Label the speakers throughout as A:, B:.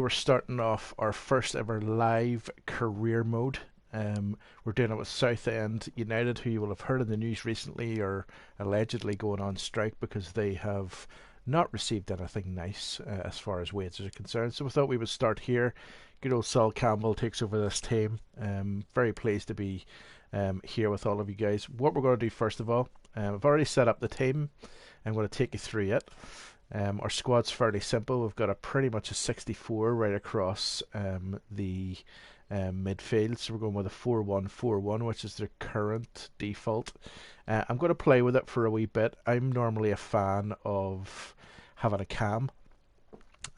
A: we're starting off our first ever live career mode. We're doing it with Southend United, who you will have heard in the news recently are allegedly going on strike because they have not received anything nice as far as wages are concerned. So we thought we would start here. Good old Sol Campbell takes over this team. Very pleased to be here with all of you guys. What we're going to do first of all, I've already set up the team. I'm going to take you through it. Our squad's fairly simple. We've got a pretty much a 64 right across the midfield. So we're going with a 4-1-4-1, which is the current default. I'm going to play with it for a wee bit. I'm normally a fan of having a cam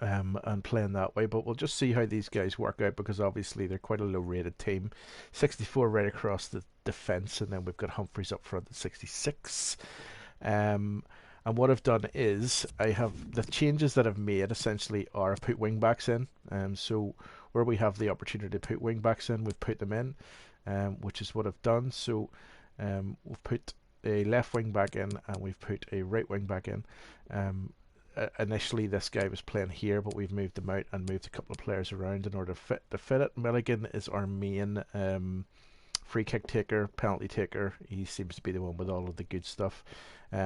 A: and playing that way, but we'll just see how these guys work out because obviously they're quite a low rated team. 64 right across the defence, and then we've got Humphreys up front at 66. And what I've done is I have the changes that I've made essentially are I put wing backs in. So where we have the opportunity to put wing backs in, we've put them in, which is what I've done. So we've put a left wing back in and we've put a right wing back in. Initially this guy was playing here, but we've moved him out and moved a couple of players around in order to fit it. Milligan is our main free kick taker, penalty taker. He seems to be the one with all of the good stuff,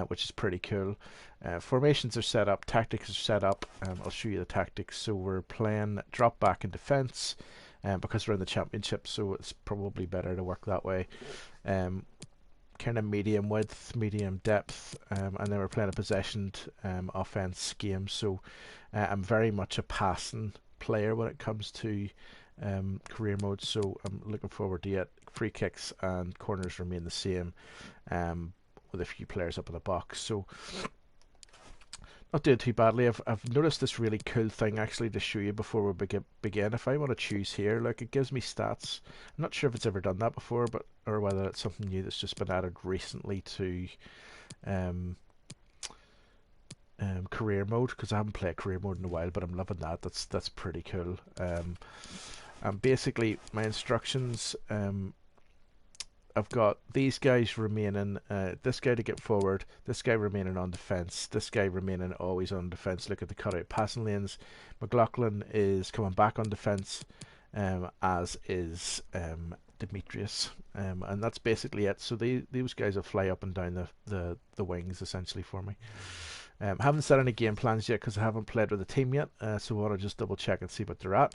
A: which is pretty cool. Formations are set up, tactics are set up. I'll show you the tactics. So we're playing drop back in defence because we're in the championship, so it's probably better to work that way. Kind of medium width, medium depth, and then we're playing a possessioned offense game. So I'm very much a passing player when it comes to career mode, so I'm looking forward to it. Free kicks and corners remain the same, with a few players up in the box. So not doing too badly. I've noticed this really cool thing actually to show you before we begin. If I want to choose here, look, it gives me stats. I'm not sure if it's ever done that before, but or whether it's something new that's just been added recently to career mode, because I haven't played career mode in a while, but I'm loving that. That's pretty cool. And basically my instructions, I've got these guys remaining, this guy to get forward, this guy remaining on defence, this guy remaining always on defence. Look at the cutout passing lanes. McLaughlin is coming back on defence, as is Demetrius, and that's basically it. So these guys will fly up and down the wings essentially for me. Haven't set any game plans yet because I haven't played with the team yet, so I want to just double check and see what they're at.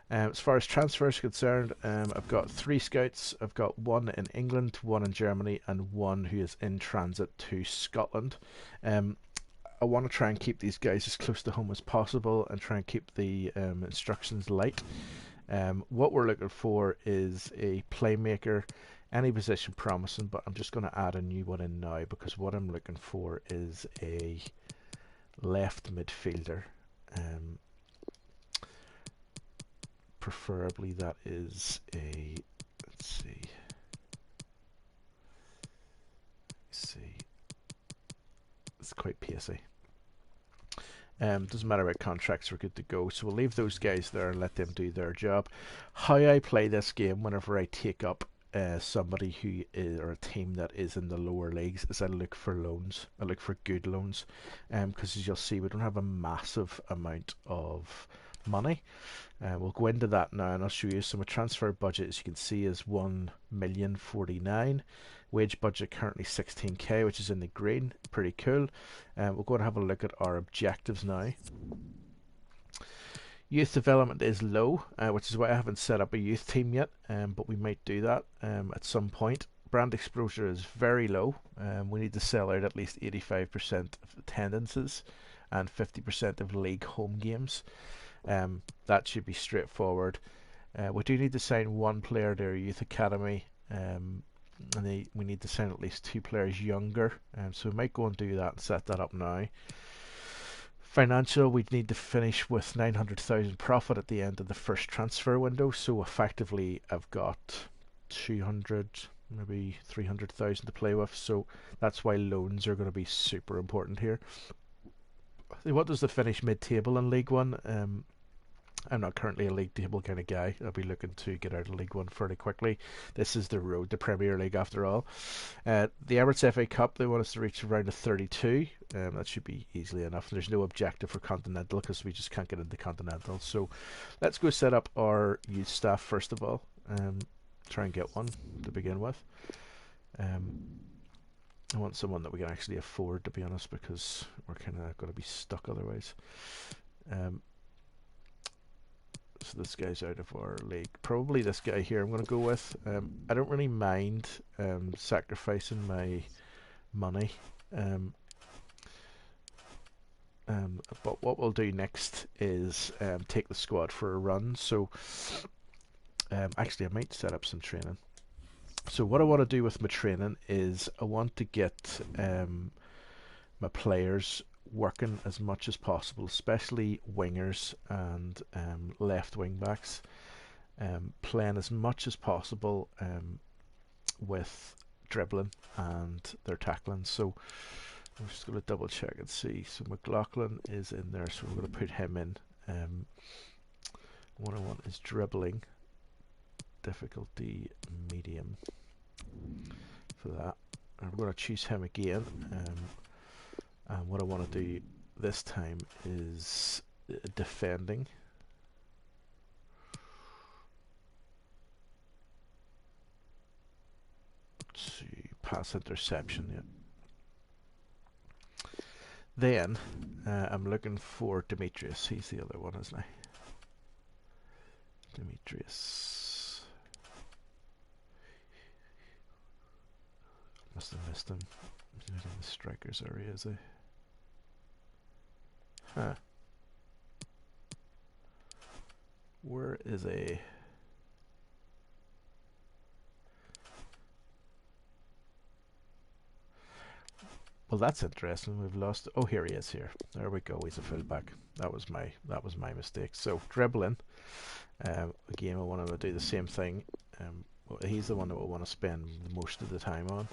A: As far as transfers are concerned, I've got 3 scouts. I've got 1 in England, 1 in Germany, and 1 who is in transit to Scotland. I want to try and keep these guys as close to home as possible and try and keep the instructions light. What we're looking for is a playmaker, any position promising, but I'm just going to add a new one in now because what I'm looking for is a left midfielder. Preferably that is a, let's see, it's quite pacey. Doesn't matter about contracts, we're good to go. So we'll leave those guys there and let them do their job. How I play this game whenever I take up somebody who is, or a team that is in the lower leagues, is I look for loans. I look for good loans, because as you'll see, we don't have a massive amount of money. We'll go into that now and I'll show you. So my transfer budget, as you can see, is 1,049,000. Wage budget currently 16k, which is in the green. Pretty cool. We're going to have a look at our objectives now. Youth development is low, which is why I haven't set up a youth team yet, but we might do that at some point. Brand exposure is very low. We need to sell out at least 85% of attendances and 50% of league home games. That should be straightforward. We do need to sign 1 player to our youth academy, and we need to sign at least 2 players younger, so we might go and do that and set that up now. Financial, we'd need to finish with 900,000 profit at the end of the first transfer window, so effectively I've got 200, maybe 300,000 to play with, so that's why loans are going to be super important here. They want us to finish mid-table in League One. I'm not currently a league table kind of guy. I'll be looking to get out of League One fairly quickly. This is the road to Premier League after all. The Emirates FA Cup, they want us to reach around a 32. That should be easily enough. There's no objective for Continental because we just can't get into Continental. So let's go set up our youth staff first of all. Try and get one to begin with. I want someone that we can actually afford, to be honest, because we're kind of going to be stuck otherwise. So this guy's out of our league. Probably this guy here I'm going to go with. I don't really mind sacrificing my money. But what we'll do next is take the squad for a run. So actually I might set up some training. So what I want to do with my training is I want to get my players working as much as possible, especially wingers and left wing backs, playing as much as possible with dribbling and their tackling. So I'm just going to double check and see. So McLaughlin is in there, so we're going to put him in. What I want is dribbling, difficulty medium for that. And I'm going to choose him again. And what I want to do this time is defending. Let's see, pass interception. Yeah. Then I'm looking for Demetrius. He's the other one, isn't he? Demetrius. Must have missed him. He's in the strikers area, is he? Huh. Where is he? Well, that's interesting. We've lost. Oh, here he is. Here, there we go. He's a fullback. That was my mistake. So dribbling. Again, I want him to do the same thing. Well, he's the one that we want to spend most of the time on.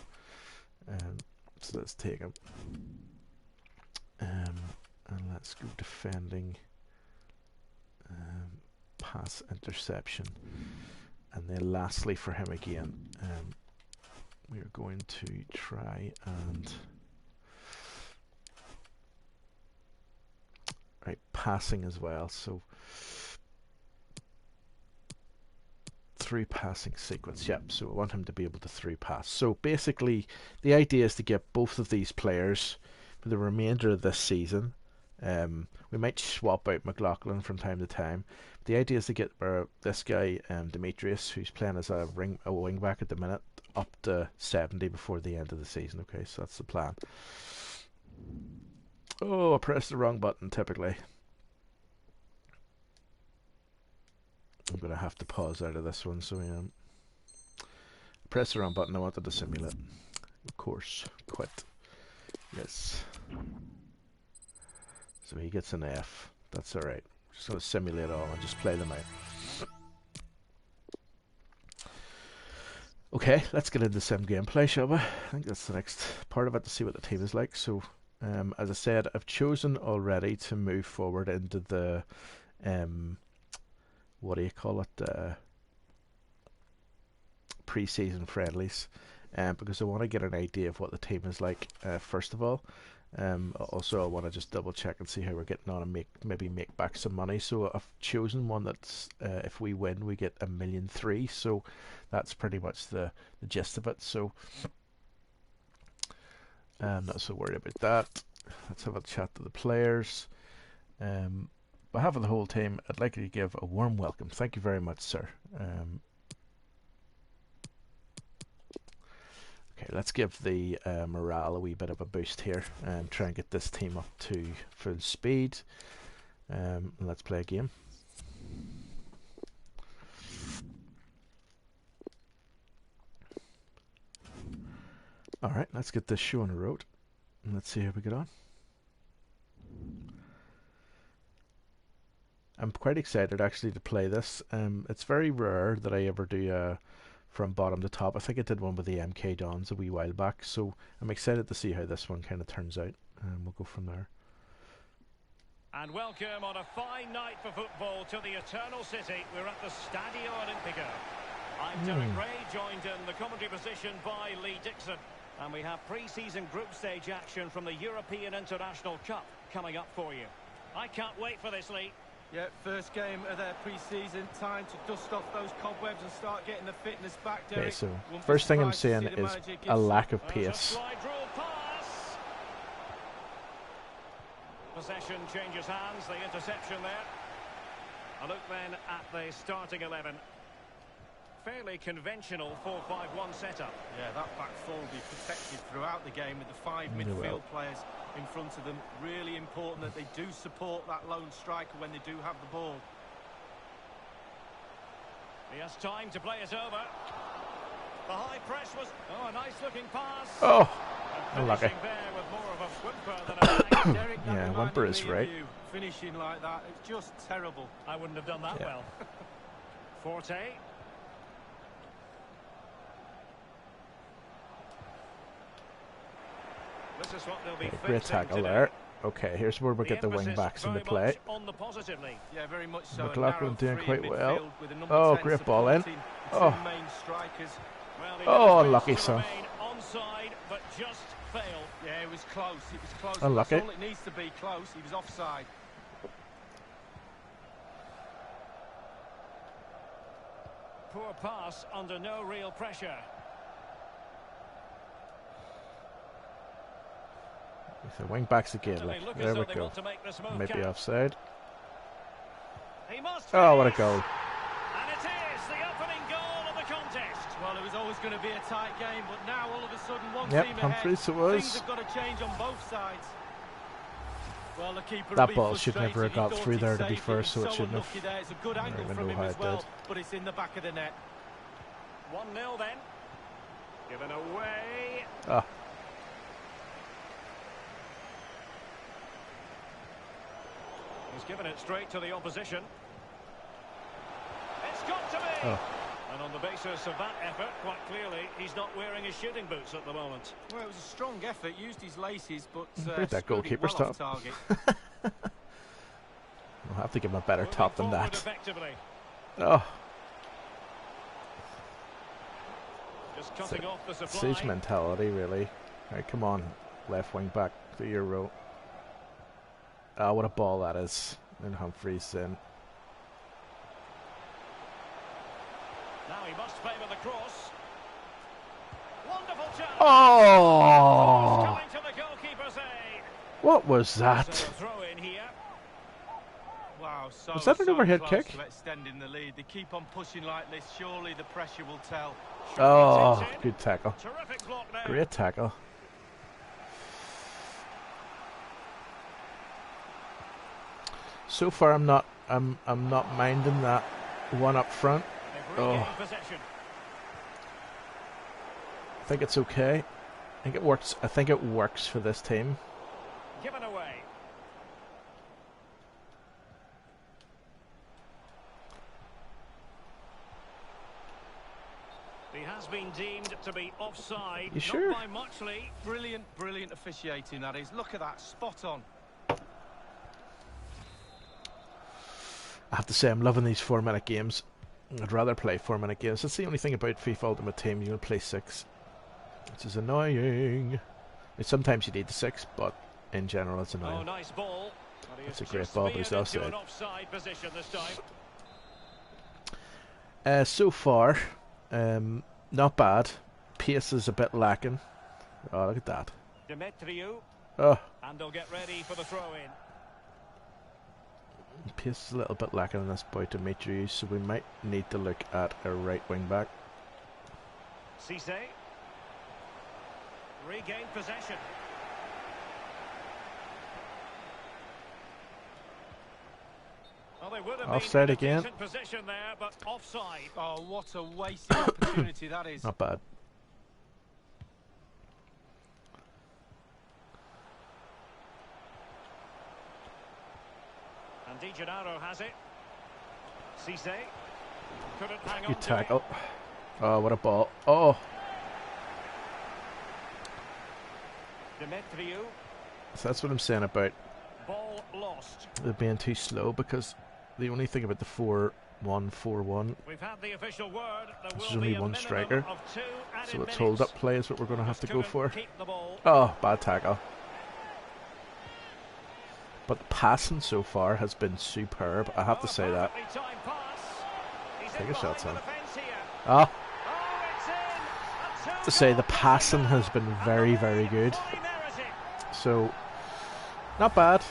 A: So let's take him. And let's go defending. Pass interception. And then lastly for him again, we are going to try and passing as well. So through passing sequence. Yep, so I want him to be able to through pass. So basically the idea is to get both of these players for the remainder of this season. We might swap out McLaughlin from time to time. The idea is to get this guy, Demetrius, who's playing as a wing back at the minute, up to 70 before the end of the season. Okay, so that's the plan. Oh, I pressed the wrong button, typically. I'm going to have to pause out of this one, so press the wrong button. I wanted to simulate. Of course, quit. Yes. So he gets an F. That's alright. Just going to simulate all and just play them out. Okay, let's get into some gameplay, shall we? I think that's the next part of it, to see what the team is like. So, as I said, I've chosen already to move forward into the what do you call it, pre-season friendlies, because I want to get an idea of what the team is like first of all. Also I want to just double check and see how we're getting on and maybe make back some money. So I've chosen one that's if we win we get 1,000,003, so that's pretty much the gist of it. So I'm not so worried about that. Let's have a chat to the players. On behalf of the whole team, I'd like to give a warm welcome. Thank you very much, sir. Okay, let's give the morale a wee bit of a boost here and try and get this team up to full speed. Let's play a game. Alright, let's get this show on the road. And let's see how we get on. I'm quite excited actually to play this. It's very rare that I ever do from bottom to top. I think I did one with the MK Dons a wee while back, so I'm excited to see how this one kind of turns out, and we'll go from there.
B: And welcome on a fine night for football to the Eternal City. We're at the Stadio Olimpico. I'm Derek Ray, joined in the commentary position by Lee Dixon. And we have pre-season group stage action from the European International Cup coming up for you. I can't wait for this, Lee.
C: Yeah, first game of their pre-season. Time to dust off those cobwebs and start getting the fitness back, Derek.
A: Okay, so first thing I'm seeing is a lack of pace.
B: Possession changes hands, the interception there. A look then at the starting 11. Fairly conventional 4-5-1 setup.
C: Yeah, that back four will be protected throughout the game with the five midfield players in front of them. Really important that they do support that lone striker when they do have the ball.
B: He has time to play it over. The high press was... Oh, a nice looking pass.
A: Oh, unlucky.
B: There with more of a whimper than a
C: Derek,
A: yeah, whimper is right.
C: Finishing like that, it's just terrible.
B: I wouldn't have done that well. Forte. This is what they'll be
A: great tackle there. Okay, here's where we get the wing backs into play.
C: On the positively. Yeah, very much so.
A: McLaughlin doing quite well. Oh, great ball in. Oh, unlucky son.
B: Onside, but just failed.
C: Yeah, it was close. It was close.
A: Unlucky.
C: That's all it needs to be close. He was offside.
B: Poor pass under no real pressure.
A: So wing backs again. Look, there we go. Maybe offside. Oh, what a goal!
B: And it is the opening goal of the contest.
C: Well, it was always going to be a tight game, but now all of a sudden one team ahead.
A: Humphries it was.
C: Things have got to change on both sides. Well, the keeper
A: that ball should never have got through there, to be fair, so it shouldn't have.
C: There. It's a good angle from him as well, but it's in the back of the net.
B: 1-0 then. Given away.
A: Ah.
B: He's given it straight to the opposition. It's got to be!
A: Oh.
B: And on the basis of that effort, quite clearly, he's not wearing his shooting boots at the moment.
C: Well, it was a strong effort, used his laces, but
A: that goalkeeper's top.
C: Target.
A: I'll have to give him a better top than that.
B: Oh. Just cutting off the supply.
A: Siege mentality, really. Right, come on, left wing back, do your row. Oh, what a ball that is. And Humphries in.
B: Now he must favour the cross. Wonderful chance.
A: Oh!
B: Coming to the goalkeeper's aid.
A: What was that?
B: Throw in here.
C: Wow,
A: was that an overhead kick?
C: To extending the lead. They keep on pushing like this. Surely the pressure will tell.
A: Oh, good tackle.
B: Terrific block there.
A: Great tackle. So far, I'm not minding that one up front. Oh, I think it's okay. I think it works. I think it works for this team.
B: Given away. He has been deemed to be offside.
A: You sure?
B: Not by much, Lee.
C: Brilliant, brilliant officiating that is. Look at that, spot on.
A: I have to say, I'm loving these 4-minute games. I'd rather play 4-minute games. That's the only thing about FIFA Ultimate Team. You can play 6, which is annoying. Sometimes you need the 6, but in general, it's annoying.
B: Oh, nice ball.
A: It's a great ball, but he's offside. So far, not bad. Pace is a bit lacking. Oh, look at that.
B: Demetriou.
A: Oh.
B: And they'll get ready for the throw-in.
A: Pace is a little bit lacking in this boy Demetriou, so we might need to look at a right wing back.
B: Cisse. Regain possession. Well, they would have
A: offside again.
B: Position there, but offside.
C: Oh, what a wasted opportunity that is.
A: Not bad.
B: And Di Gennaro has it. Cisse couldn't hang on.
A: Good tackle. Oh, what a ball. Oh.
B: Demetriou.
A: So that's what I'm saying about
B: Ball lost.
A: They're being too slow because the only thing about the 4-1-4-1,
B: We've had the official word.
A: there's only one striker, so it's hold up play is what we're going to have to go for.
B: Keep the ball.
A: Oh, bad tackle. But the passing so far has been superb, I have to say that. Take a shot, son. Ah. To say the passing has been very, very good. So, not bad.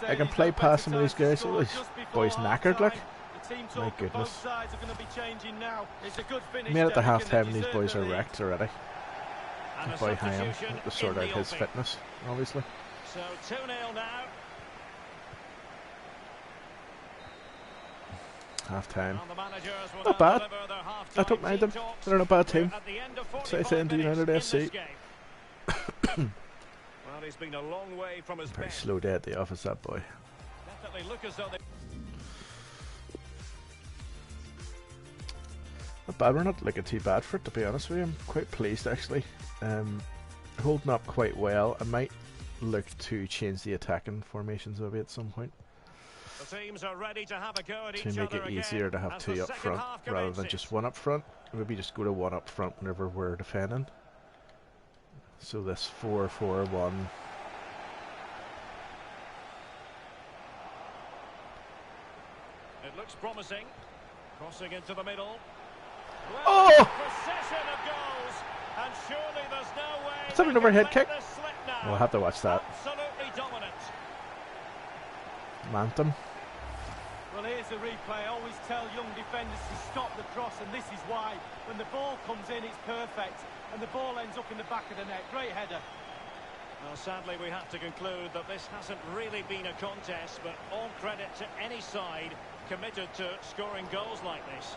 A: I can play passing with these guys. Oh, these boys knackered, like. My goodness. Made it to half time and these boys are wrecked already. And boy Hyam to sort out his fitness, obviously.
B: So 2-0 now.
A: Half time. Not bad. I don't mind them. They're not a bad team. Southend Utd FC.
B: Well, he's been a long way from his
A: Very
B: best.
A: slow day at the office, that boy.
B: Definitely look as though they...
A: Not bad. We're not looking too bad for it, to be honest with you. I'm quite pleased, actually. Holding up quite well. I might look to change the attacking formations maybe at some point.
B: The teams are ready to have a go at
A: To
B: each
A: make
B: other
A: it easier to have two up front rather than just one up front. Maybe just go to one up front whenever we're defending. So this 4-4-1.
B: It looks promising. Crossing into the middle.
A: Oh!
B: Procession of goals, and surely there's no way.
A: Is that an overhead kick?
B: Now.
A: We'll have to watch that.
B: Absolutely dominant.
A: Mantum.
C: Well, here's the replay. I always tell young defenders to stop the cross, and this is why. When the ball comes in, it's perfect, and the ball ends up in the back of the net. Great header.
B: Well, sadly, we have to conclude that this hasn't really been a contest, but all credit to any side committed to scoring goals like this.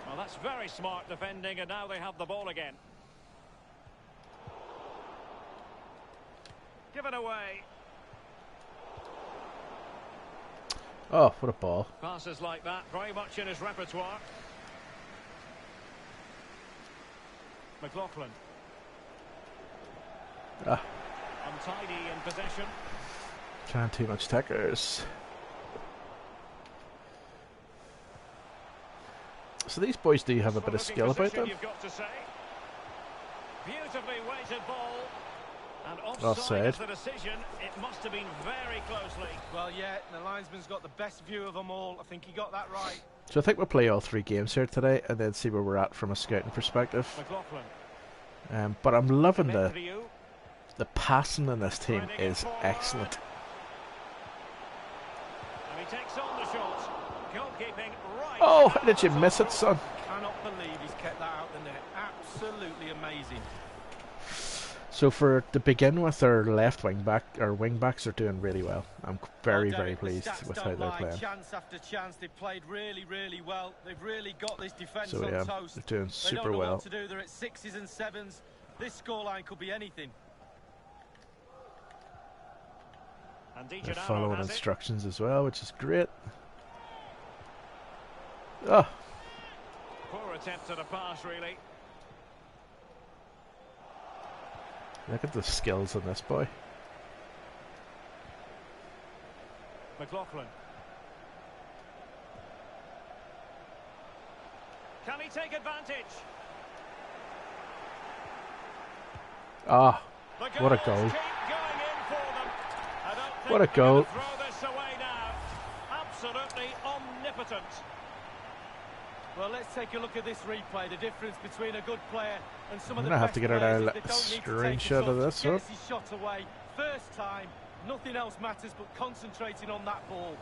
B: Well, that's very smart defending, and now they have the ball again. Given away.
A: Oh, what a ball.
B: Passes like that, very much in his repertoire. McLaughlin. Untidy in possession.
A: Trying too much tackers. So these boys do have a bit of skill about them.
B: You've got to say. Beautifully weighted ball. And
A: Offside.
B: is the decision. It must have been very closely.
C: Well, yeah, the linesman's got the best view of them all. I think he got that right.
A: So I think we'll play all three games here today and then see where we're at from a scouting perspective.
B: McLaughlin.
A: But I'm loving the passing in this team is excellent.
B: And he takes on the shot. Goalkeeping right.
A: Oh, how did you miss it, son?
C: Cannot believe he's kept that out the net. Absolutely amazing.
A: So for to begin with, our left wing back, our wing backs are doing really well. I'm very, very pleased with how they're playing.
C: Chance after chance, they've played really, really well. They've really got this defence
A: So
C: on
A: yeah,
C: toast.
A: they're doing super
C: they don't know
A: well.
C: what to do. They're at 6s and 7s. This scoreline could be anything.
B: And
A: They're following instructions as well, which is great. Oh,
B: Poor attempt at a pass, really.
A: look at the skills on this boy.
B: McLaughlin. Can he take advantage?
A: Ah, what a goal. What a goal.
B: Throw this away now. Absolutely omnipotent.
C: Well, let's take a look at this replay. The difference between a good player and some of the
A: I'm gonna have
C: best
A: to get out
C: players
A: a
C: is they don't need to take a
A: screenshot of this.
C: Gets his shot away. First time. Nothing else matters but concentrating on that ball.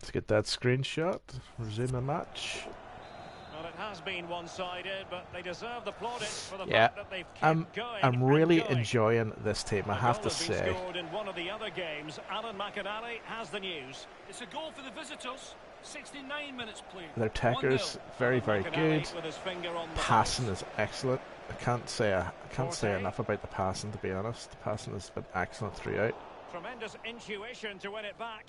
A: Let's get that screenshot. Resume the match.
B: Well, it has been one-sided, but they deserve the plaudits for the fact that they've kept going.
A: I'm really enjoying this team, I have to
B: say.
A: say.
B: Scored in one of the other games. Alan McAnally has the news.
D: It's a goal for the visitors. 69 minutes played.
A: Their tackers very, very good.
B: With his finger on the
A: Passing is excellent. I can't say enough about the passing, to be honest. The passing has been excellent throughout.
B: Tremendous intuition to win it back.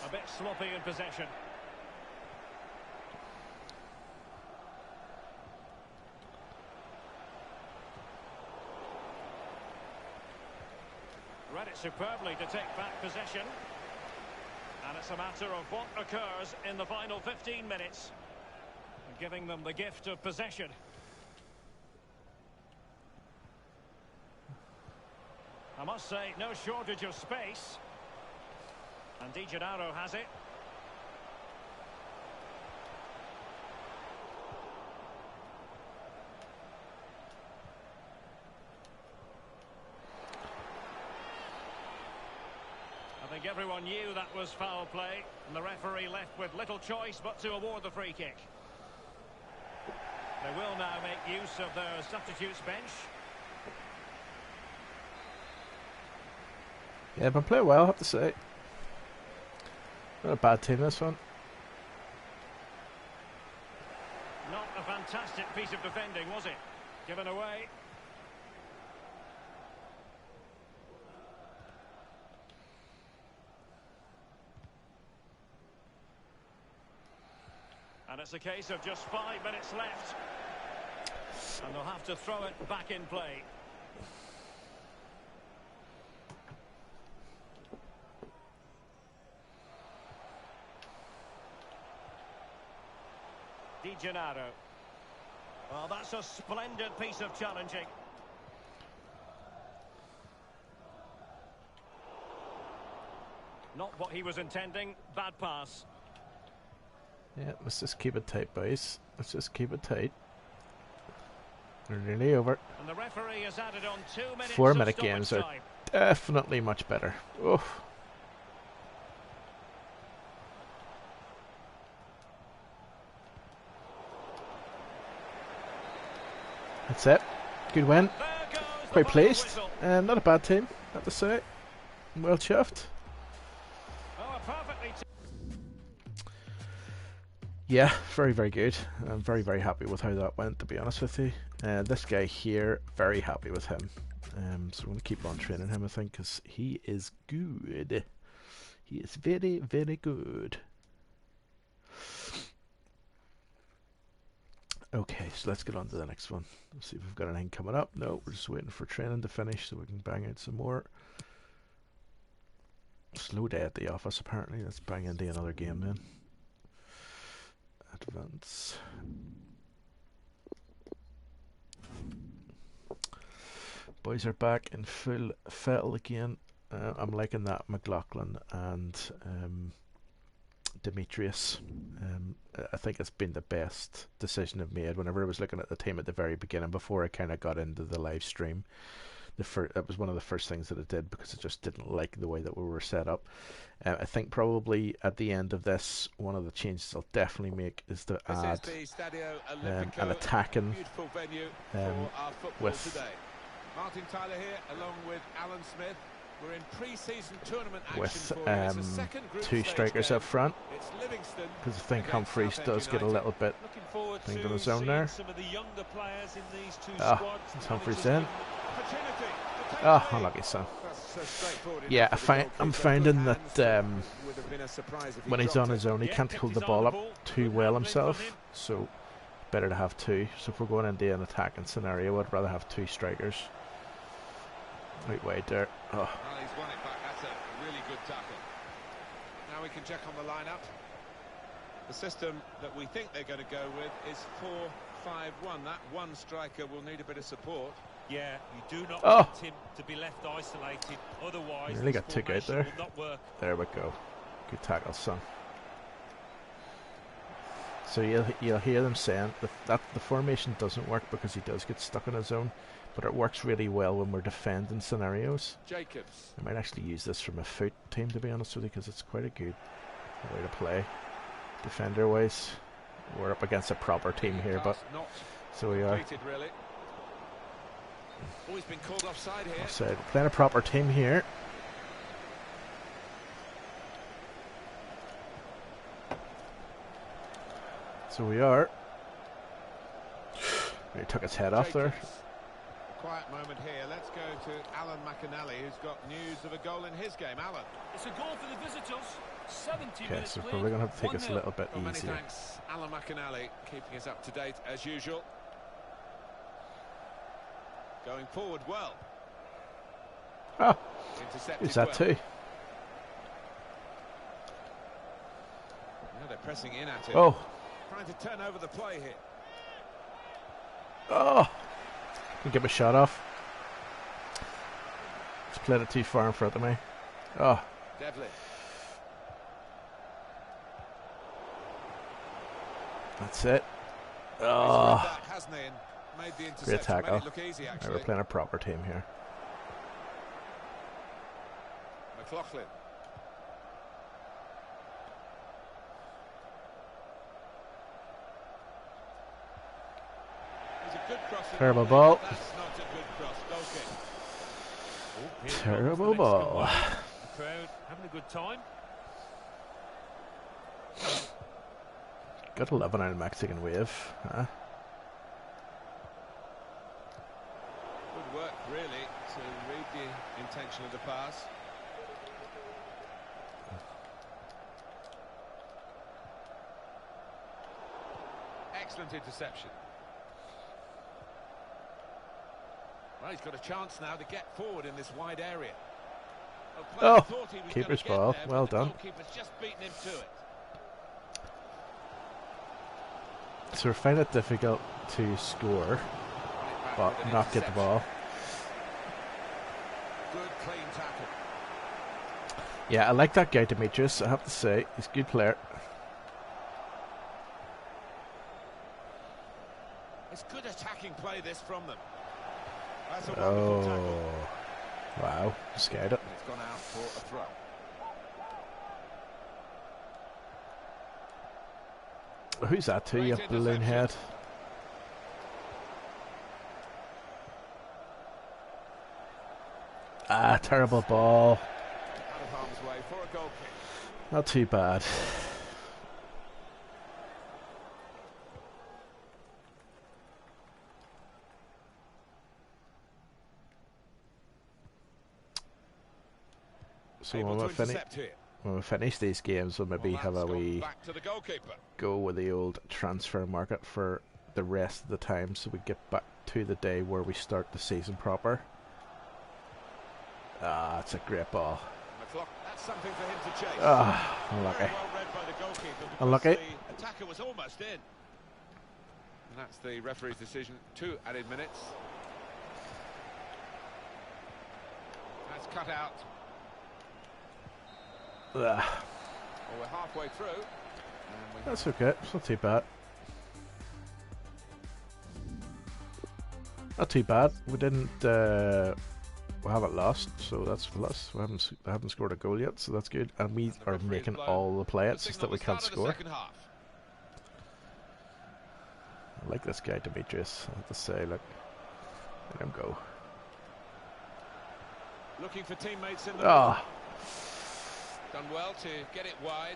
B: A A bit sloppy in possession. Read it superbly to take back possession. And it's a matter of what occurs in the final 15 minutes. Giving them the gift of possession. I must say, no shortage of space. And Di Gennaro has it. I think everyone knew that was foul play, and the referee left with little choice but to award the free kick. They will now make use of their substitutes bench.
A: Yeah, but play well, I have to say. Not a bad team, this one.
B: Not a fantastic piece of defending, was it? Given away. And it's a case of just 5 minutes left. And they'll have to throw it back in play. Di Gennaro. Well, that's a splendid piece of challenging. Not what he was intending. Bad pass.
A: Yeah, let's just keep it tight, boys. Let's just keep it tight. We're nearly over.
B: And the referee has added on 2 minutes.
A: 4-minute games are definitely much better. Oh. That's it. Good win. Quite pleased. Not a bad team, I have to say. Well chuffed. Yeah, very, very good. I'm very, very happy with how that went, to be honest with you. This guy here, very happy with him. So I'm going to keep on training him, I think, because he is good. He is very, very good. Okay, so let's get on to the next one. Let's see if we've got anything coming up. No, we're just waiting for training to finish so we can bang out some more. Slow day at the office, apparently. Let's bang into another game then. Advance. Boys are back in full fettle again. I'm liking that McLaughlin and Demetrius. I think it's been the best decision I've made. Whenever I was looking at the team at the very beginning, before I kind of got into the live stream, that was one of the first things that I did because I just didn't like the way that we were set up. I think probably at the end of this, one of the changes I'll definitely make is to add an attacking with
E: Martin Tyler here, along with Alan Smith. We're in pre-season tournament action
A: with 2 strikers up front, because I think Humphreys does get a little bit thing on his own there. Is Humphreys in? Oh, unlucky son. Yeah, I'm finding that when he's on his own, he can't hold the ball up too well himself, so better to have 2. So if we're going into an attacking scenario, I'd rather have 2 strikers. Right wide there. Oh.
E: Well, he's won it back. That's a really good tackle. Now we can check on the lineup. The system that we think they're going to go with is 4-5-1. That one striker will need a bit of support.
D: Yeah, you do not want him to be left isolated. Otherwise,
A: really got took out there.
D: Will not work.
A: There we go. Good tackle, son. So you'll hear them saying that the formation doesn't work because he does get stuck in his zone, but it works really well when we're defending scenarios.
E: Jacobs.
A: I might actually use this from a foot team, to be honest with you, because it's quite a good way to play. Defender-wise, we're up against a proper team here, but so we are.
E: Really. Oh, he's been called offside here.
A: Offside. Playing a proper team here. So we are. He took his head off there.
E: quiet moment here. Let's go to Alan McAnally, who's got news of a goal in his game. Alan.
F: It's a goal for the visitors. 70
A: Okay,
F: minutes
A: so
F: played,
A: probably going to have to take
F: 1-0.
A: us a little bit
E: Well, many
A: easier.
E: thanks, Alan McAnally, keeping us up to date as usual. Going forward well.
A: Oh,
E: Intercepted
A: who's that
E: well.
A: too?
E: Now they're pressing in at him.
A: Oh,
E: Trying to turn over the play here.
A: oh! Can get my shot off. Just played it too far in front of me. Oh,
E: Devlin.
A: that's it.
E: He's read
A: Oh,
E: that, hasn't he? And made the
A: great
E: interception.
A: tackle.
E: Made it look easy,
A: Right,
E: actually.
A: we're playing a proper team here.
E: McLaughlin. He's a good cross.
A: Terrible ball.
E: That's not a good cross. Goal kick.
D: Oh, here
A: Terrible
D: comes the next
A: ball.
D: one. The crowd having a good time.
A: Got 11 out of Mexican wave. Huh?
E: Good work, really, to read the intention of the pass. Excellent interception. Well, he's got a chance now to get forward in this wide area. Well,
A: Oh,
E: thought he was
A: keeper's
E: gonna get
A: ball.
E: there,
A: Well
E: but the
A: done.
E: goalkeeper's just beaten him to it.
A: So we find it difficult to score,
E: Run it back
A: but
E: with an
A: not get the
E: interception.
A: ball.
E: Good, clean tackle.
A: Yeah, I like that guy, Demetrius. I have to say, he's a good player.
E: It's good attacking play, this, from them. That's a wonderful tackle.
A: Oh, wow, scared it.
E: And it's gone out for a throw.
A: Who's that to you,
E: Great
A: balloon
E: interception.
A: head? Ah, terrible ball.
E: Out of harm's way for a goal kick.
A: Not too bad. So
E: Able
A: when
E: to
A: we,
E: intercept here.
A: when we finish these games, we'll maybe
E: Well,
A: have a
E: that's gone
A: wee
E: back to the goalkeeper.
A: go with the old transfer market for the rest of the time, so we get back to the day where we start the season proper. Ah, it's a great ball.
E: That's something for him to chase.
A: Ah, unlucky.
E: Very well read by the goalkeeper because
A: Unlucky.
E: the attacker was almost in. And that's the referee's decision. 2 added minutes. That's cut out.
A: Ah,
E: Well, we're halfway through. And we
A: that's okay. It's not too bad. Not too bad. We didn't. We haven't lost, so that's a plus. We haven't scored a goal yet, so that's good. And we
E: And the
A: are
E: referee's
A: making
E: blown
A: all the play.
E: the
A: It's just
E: signal
A: that we
E: the
A: can't
E: start of the
A: score.
E: second half.
A: I like this guy, Demetrius. I have to say, look, let him go.
E: Looking for teammates in the
A: Ah,
E: done well to get it wide.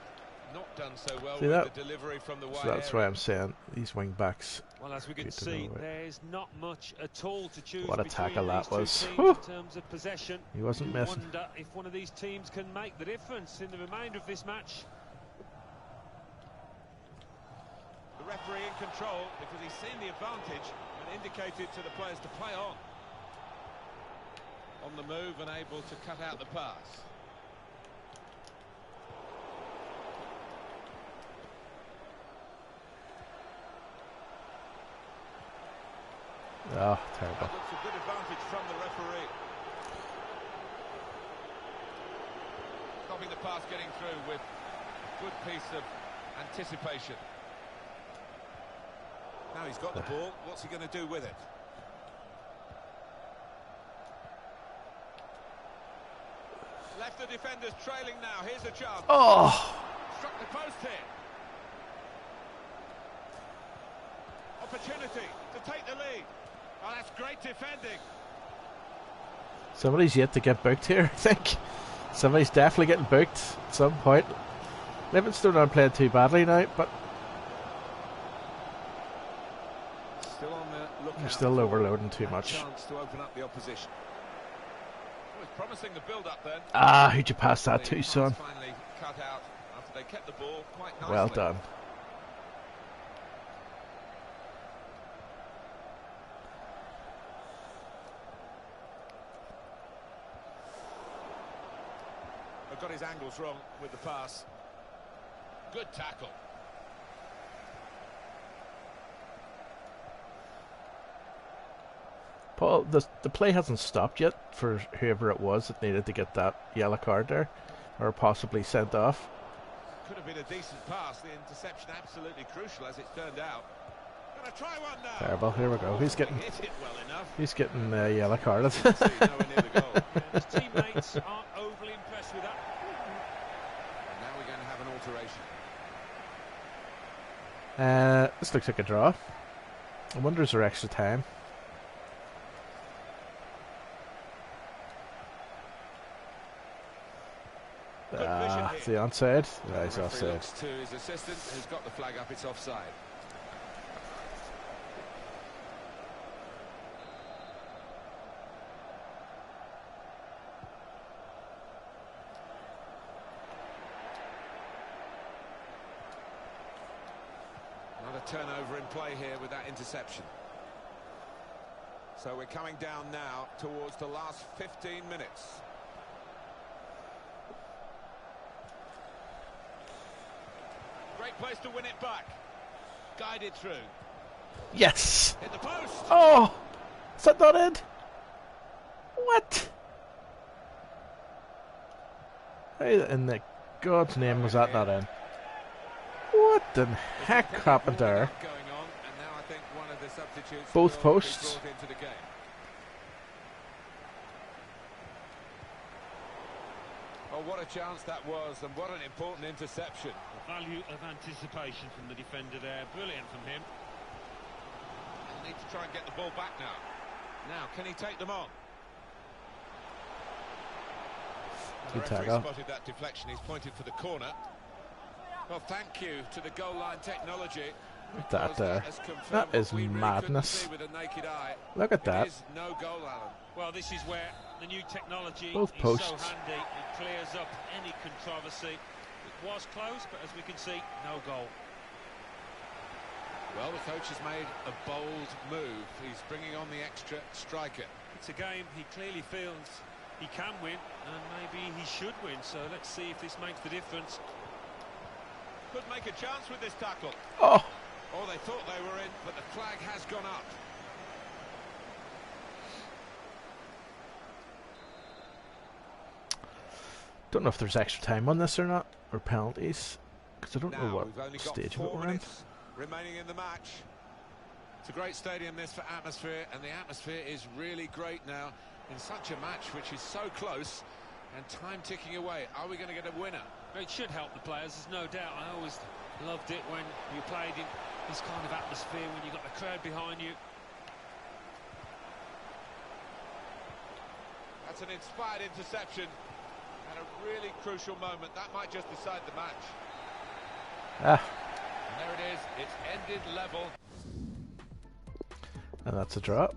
E: Not done so well
A: See
E: with
A: that?
E: the delivery from the wide
A: so that's
E: area.
A: why I'm saying these wing backs.
D: Well, as we can
A: Good to
D: see,
A: know it.
D: there's not much at all to choose
A: What a
D: between
A: tackle that
D: these two
A: was.
D: teams
A: Whew.
D: in terms of possession.
A: He wasn't
D: You
A: missing.
D: wonder if one of these teams can make the difference in the remainder of this match.
E: The referee in control because he's seen the advantage and indicated to the players to play on. On the move and able to cut out the pass.
A: Oh, terrible.
E: That looks a good advantage from the referee. Stopping the pass getting through with a good piece of anticipation. Now he's got the ball, what's he going to do with it? Left the defenders trailing now, here's a chance.
A: Oh,
E: Struck the post here. Opportunity to take the lead. Oh, that's great defending.
A: somebody's yet to get booked here. I think somebody's definitely getting booked at some point. Livingston aren't playing too badly now, but
E: Still on the lookout.
A: We're still overloading too much.
E: Chance to open up the opposition. It was promising the build-up then.
A: Ah, who'd you pass that to, son?
E: Finally cut out after they kept the ball quite nicely.
A: Well done.
E: Got his angles wrong with the pass. Good tackle.
A: Paul, the play hasn't stopped yet for whoever it was that needed to get that yellow card there, or possibly sent off.
E: Could have been a decent pass. The interception absolutely crucial as it turned out. Gonna try one now.
A: Terrible. Here we go. He's getting.
E: Hit it well enough.
A: He's getting yellow carded.
E: Nowhere near the goal.
D: His teammates aren't overly impressed with that.
E: Now we're going to have an alteration.
A: This looks like a draw. I wonder is there extra time? Is he onside? Yeah, he's offside.
E: Looks to his assistant who's got the flag up, it's offside. Another turnover in play here with that interception. So we're coming down now towards the last 15 minutes. Great place to win it back. Guided through.
A: Yes!
E: Hit the post!
A: Oh! Is that not it? What? How in the God's name was that not in? What the heck happened there? Both posts.
E: Oh, what a chance that was, and what an important interception.
D: The value of anticipation from the defender there. Brilliant from him.
E: He'll need to try and get the ball back now. Now, can he take them on? The referee spotted that deflection. He's pointed for the corner. Well, thank you to the goal line technology.
A: That is madness. Look at that.
E: No goal, Alan.
D: Well, this is where the new technology
A: Both
D: is
A: posts.
D: so handy. It clears up any controversy. It was close, but as we can see, no goal.
E: Well, the coach has made a bold move. He's bringing on the extra striker.
D: It's a game he clearly feels he can win, and maybe he should win. So let's see if this makes the difference.
E: Could make a chance with this tackle.
A: Oh!
E: Oh, they thought they were in, but the flag has gone up.
A: Don't know if there's extra time on this or not, or penalties, because I don't know what
E: we've only
A: stage
E: got 4
A: we're in.
E: minutes remaining in the match. It's a great stadium, this, for atmosphere, and the atmosphere is really great now in such a match which is so close and time ticking away. Are we going to get a winner?
D: It should help the players, there's no doubt. I always loved it when you played in this kind of atmosphere, when you got the crowd behind you.
E: That's an inspired interception at a really crucial moment. That might just decide the match. And there it is, it's ended level.
A: And that's a draw.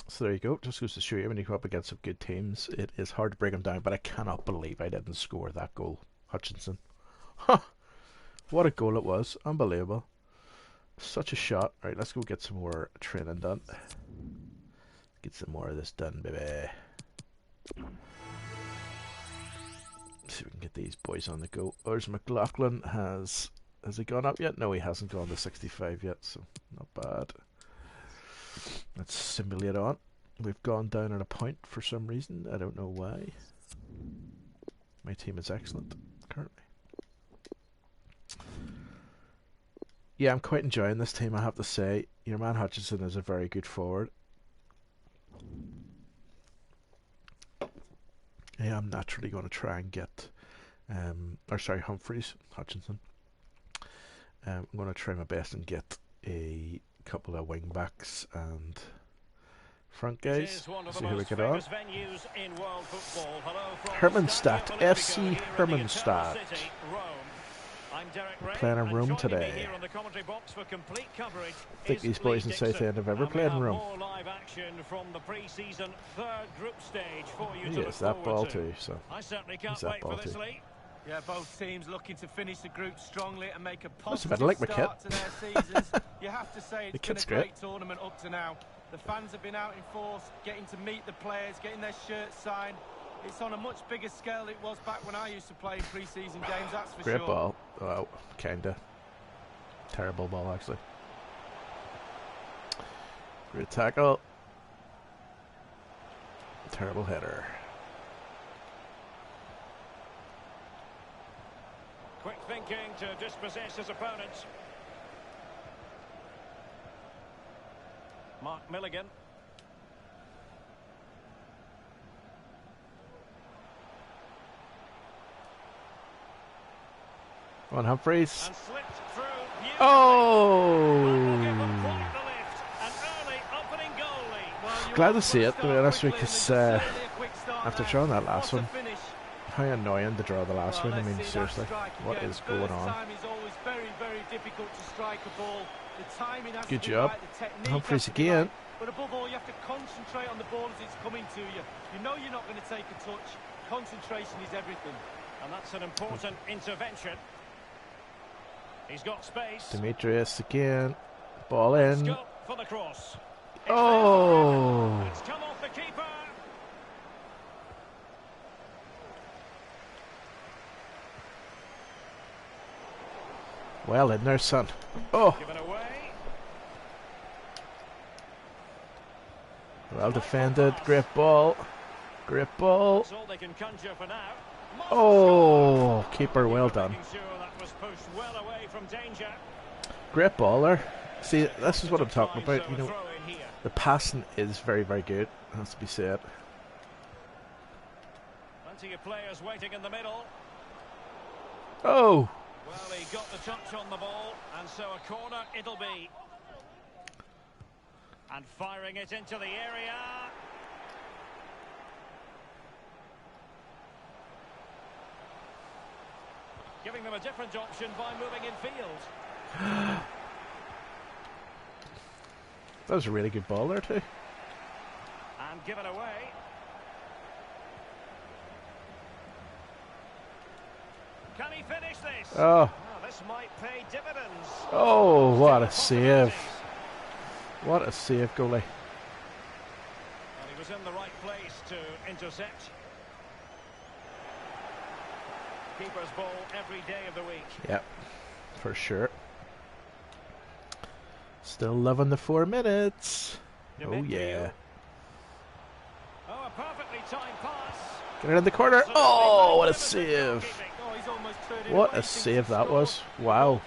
A: So there you go. Just goes to show you when you go up against some good teams, it is hard to break them down. But I cannot believe I didn't score that goal, Hutchinson. Huh! What a goal it was! Unbelievable. Such a shot. Right, let's go get some more training done. Get some more of this done, baby. Let's see if we can get these boys on the go. There's McLaughlin. Has he gone up yet? No, he hasn't gone to 65 yet, so not bad. Let's simulate on. We've gone down at a point for some reason. I don't know why. My team is excellent currently. Yeah, I'm quite enjoying this team, I have to say. Your man Hutchinson is a very good forward. Yeah, I'm naturally going to try and get Humphreys, Hutchinson. I'm going to try my best and get a couple of wing backs and front guys. See how we get on. Hermannstadt, FC Hermannstadt. Playing in Rome today. I think these boys in Southend have ever played in Rome.
B: More live action from the pre-season third group stage for you to
A: Yes, that ball too. So
B: I certainly can't wait for this league.
C: Yeah, both teams looking to finish the group strongly and make a
A: Must have
C: positive
A: been like my
C: start
A: kit.
C: to their seasons. You have to say
A: The
C: it's been
A: kit's
C: a great
A: great.
C: tournament up to now. The fans have been out in force, getting to meet the players, getting their shirts signed. It's on a much bigger scale than it was back when I used to play in pre-season games, that's for
A: Great
C: sure.
A: ball. Oh, kinda. Terrible ball, actually. Great tackle. Terrible header.
B: Quick thinking to dispossess his opponents. Mark Milligan.
A: On Humphreys.
B: And slipped through beautifully.
A: Oh! Glad to see it, to be honest, because after drawing that last one, how annoying to draw the last one. I mean, seriously, what is going on? Good job. Humphreys again.
C: But above all, you have to concentrate on the ball as it's coming to you. You know you're not going to take a touch. Concentration is everything.
B: And that's an important intervention. He's got space.
A: Demetrius again. Ball in.
B: Go for the cross.
A: Oh!
B: It's come off the keeper.
A: Well in there, son. Oh!
B: Given away.
A: Well defended. Great ball. Great ball.
B: That's all they can conjure for now.
A: Oh! Keeper, well done.
B: Making sure that was pushed well away from danger.
A: Great ball there. See, this is what I'm talking about. You know, the passing is very, very good. Has to be said.
B: Plenty of players waiting in the middle.
A: Oh!
B: Well, he got the touch on the ball, and so a corner it'll be. And firing it into the area. Giving them a different option by moving in field.
A: That was a really good ball there too.
B: And given away. Can he finish this?
A: Oh!
B: This might pay dividends.
A: Oh! What a save! What a save, goalie.
B: Well, he was in the right place to intercept. Keeper's ball every day of the week.
A: Yep, for sure. Still loving the 4 minutes. Oh yeah.
B: Oh, a perfectly timed pass.
A: Get it in the corner. Oh, what a save! What a save that was. Wow.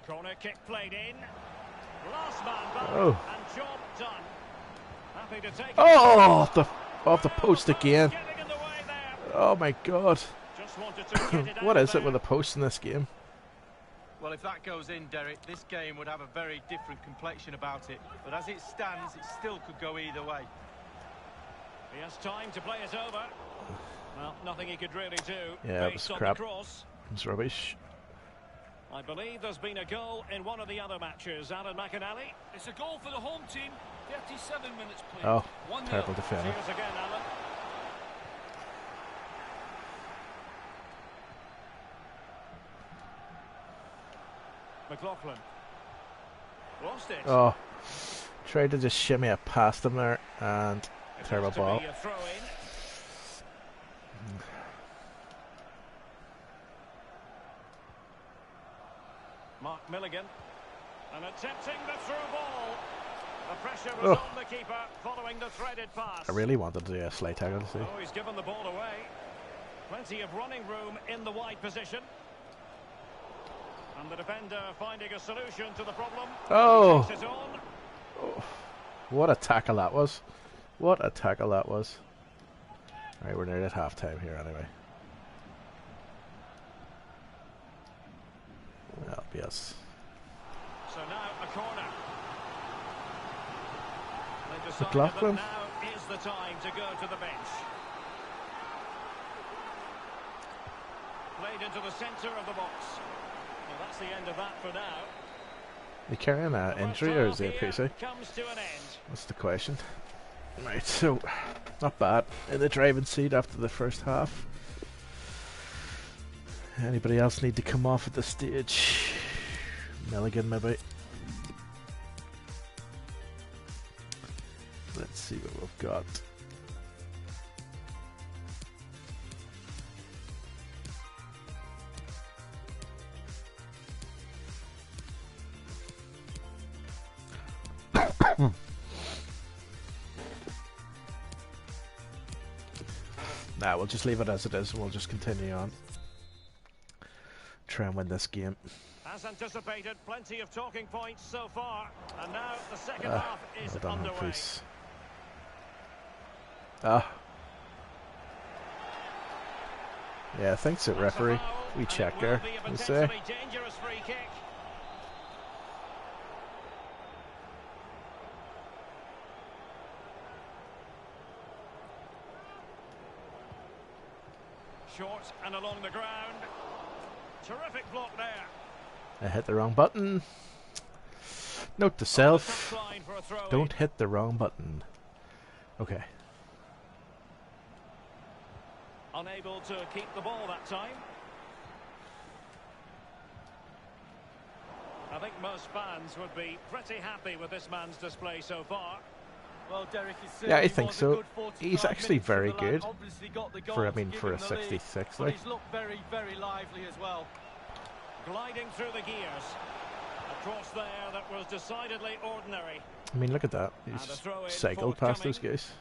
B: Corner kick played in. Last man back.
A: Oh.
B: And job done. Happy to take it.
A: Oh, off the post again.
B: Getting in the way there.
A: Oh my God.
B: Just wanted to get it
A: What
B: out
A: is it
B: there.
A: with the post in this game?
C: Well, if that goes in, Derek, this game would have a very different complexion about it. But as it stands, it still could go either way.
B: He has time to play it over. Well, nothing he could really do
A: Yeah, it
B: based
A: was
B: on
A: crap.
B: the cross.
A: It's rubbish.
B: I believe there's been a goal in one of the other matches. Alan McInally.
F: It's a goal for the home team. 37 minutes played.
A: Oh,
F: 1-0.
A: terrible defender.
B: Cheers again, Alan. McLaughlin. Lost it.
A: Oh, tried to just shimmy it past him there, and
B: It
A: terrible
B: has to
A: ball.
B: be a throw-in. Mark Milligan. And attempting the through ball. The pressure was on the keeper following the threaded pass.
A: I really wanted to do a slight tackle. See.
B: Oh, he's given the ball away. Plenty of running room in the wide position. And the defender finding a solution to the problem.
A: Oh.
B: He takes it on.
A: Oh, what a tackle that was. What a tackle that was. Right, we're nearly at half-time here anyway. Well, yes.
B: So now a corner. They decided
A: McLaughlin.
B: that now is the time to go to the bench. Played into the centre of the box. Well, that's the end of that for now.
A: He carrying an injury or is he a PC?
B: Comes to an end.
A: That's the question. Right, so not bad in the driving seat after the first half. Anybody else need to come off at this stage? Milligan maybe. Let's see what we've got. Nah, we'll just leave it as it is and we'll just continue on. Try and win this game.
B: As anticipated, plenty of talking points so far. And now the second half is
A: well done,
B: underway.
A: Humphries. Ah. Yeah, thanks to referee. We check there, you say.
B: Dangerous free kick. Short and along the ground. Terrific block there.
A: I hit the wrong button. Note to self, don't hit the wrong button. Okay.
B: Unable to keep the ball that time. I think most fans would be pretty happy with this man's display so far.
C: Well, Derek,
A: yeah, I think so. He's actually very good for, for a 66.
C: But he's looked very, very lively as well.
B: Gliding through the gears. A cross there that was decidedly ordinary.
A: I mean, look at that. He's cycled past those guys.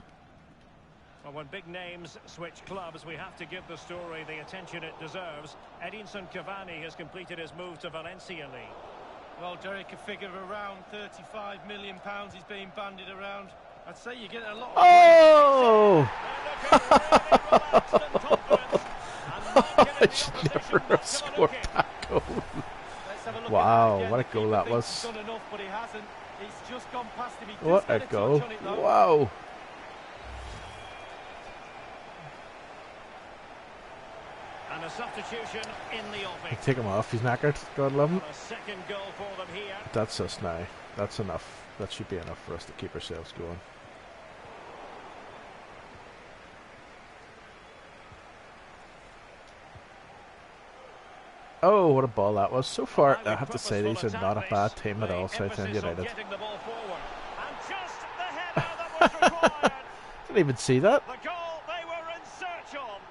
B: Well, when big names switch clubs, we have to give the story the attention it deserves. Edinson Cavani has completed his move to Valencia League.
C: Well, Derek, a figure of around £35 million is being bandied around. I'd say you're getting a lot of...
A: Oh! I should never have scored that goal. Wow, what a goal that was. What a goal. Wow.
B: And a substitution in the offing.
A: Take him off, he's knackered. God love him.
B: A second goal for them here.
A: That's us now. That's enough. That should be enough for us to keep ourselves going. Oh, what a ball that was. So far, I have to say, these are not a bad team at all, Southend United. Didn't even see that.
B: The goal they were in search of.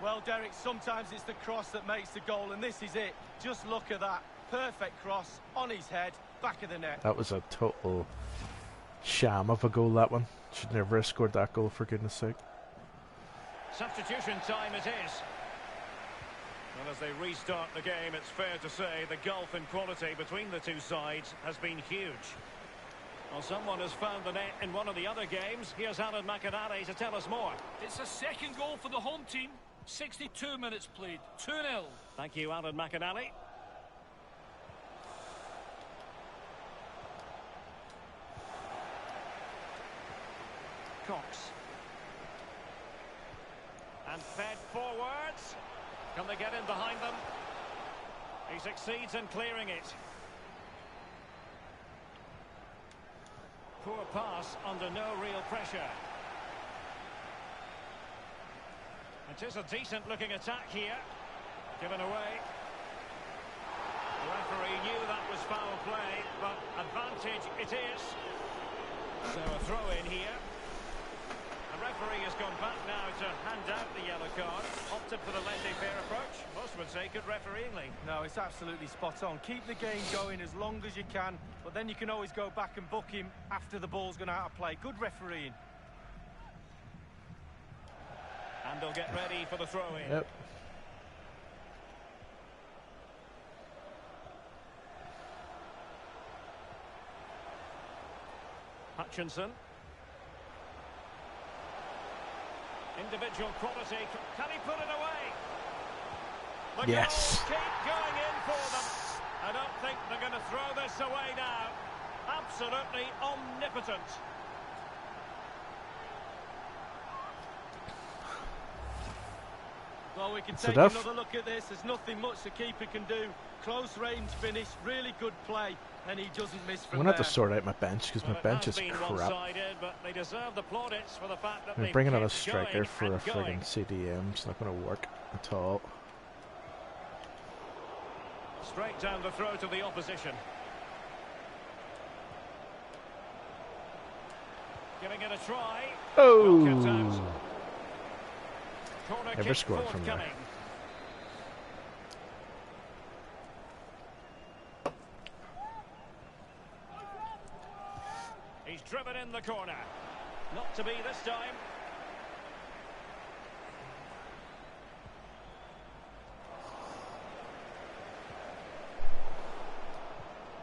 C: Well, Derek, sometimes it's the cross that makes the goal, and this is it. Just look at that. Perfect cross on his head, back of the net.
A: That was a total sham of a goal, that one. Should never have scored that goal, for goodness sake.
B: Substitution time it is. And as they restart the game, it's fair to say the gulf in quality between the two sides has been huge. Well, someone has found the net in one of the other games. Here's Alan McInally to tell us more.
F: It's a second goal for the home team. 62 minutes played. 2-0.
B: Thank you, Alan McInally. Cox. And fed forwards. Can they get in behind them? He succeeds in clearing it. Poor pass under no real pressure. It is a decent looking attack here. Given away. The referee knew that was foul play, but advantage it is. So a throw in here. The referee has gone back now to hand out the yellow card. Opted for the laissez-faire approach. Most would say good refereeing, Lee.
C: No, it's absolutely spot on. Keep the game going as long as you can, but then you can always go back and book him after the ball's gone out of play. Good refereeing.
B: And they'll get ready for the throw-in.
A: Yep.
B: Hutchinson. Individual quality. Can he put it away? The
A: yes.
B: Goals keep going in for them. I don't think they're going to throw this away now. Absolutely omnipotent.
C: Well, we can
A: That's
C: take
A: enough.
C: another look at this. There's nothing much the keeper can do. Close range finish, really good play, and he doesn't miss
A: I'm
C: from
A: going to
C: there.
A: have to sort out my bench because my bench is crap.
B: But they deserve the plaudits for the fact that
A: I'm bringing on a striker for a friggin' CDM. It's not going to work at all.
B: Straight down the throat of the opposition. Giving it a try.
A: Oh!
B: Well kept out. Corner
A: Never
B: kick
A: scored from there.
B: forthcoming. He's driven in the corner. Not to be this time.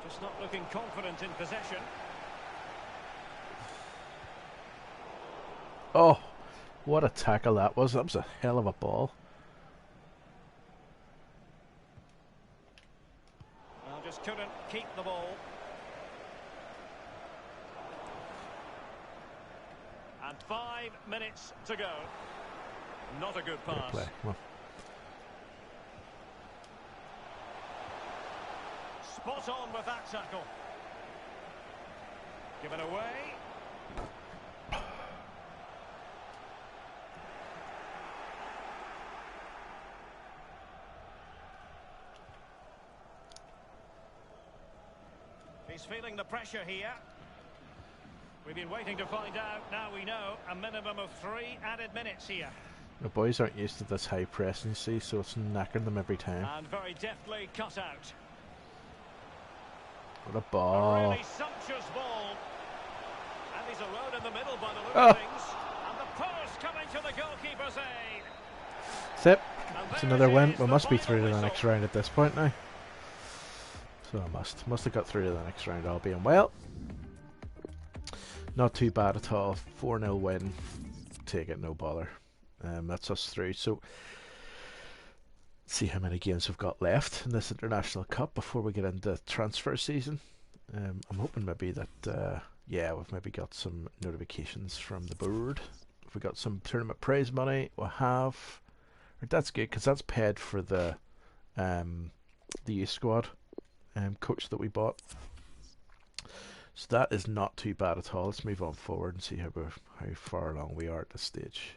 B: Just not looking confident in possession.
A: Oh, what a tackle that was. That was a hell of a ball.
B: Well, just couldn't keep the ball. And 5 minutes to go. Not a good pass.
A: Play. Well,
B: Spot on with that tackle. Given away. He's feeling the pressure here. We've been waiting to find out. Now we know a minimum of 3 added minutes here.
A: the boys aren't used to this high pressing, you see, so it's knacking them every time.
B: And very deftly cut out.
A: What a
B: A
A: ball.
B: really sumptuous ball. And he's alone in the middle by the look
A: Oh.
B: of things. And the post coming to the goalkeeper's aid.
A: That's it.
B: And
A: It's
B: there
A: another
B: it
A: win.
B: is,
A: We
B: the
A: must be
B: final
A: through to the
B: whistle.
A: next round at this point now. So I must have got through to the next round, all being well. Not too bad at all. 4-0 win. Take it, no bother. That's us through. So see how many games we've got left in this International Cup before we get into transfer season. I'm hoping maybe that yeah, we've maybe got some notifications from the board. If we got some tournament prize money, we'll have. That's good because that's paid for the youth squad coach that we bought. So that is not too bad at all. Let's move on forward and see how far along we are at this stage.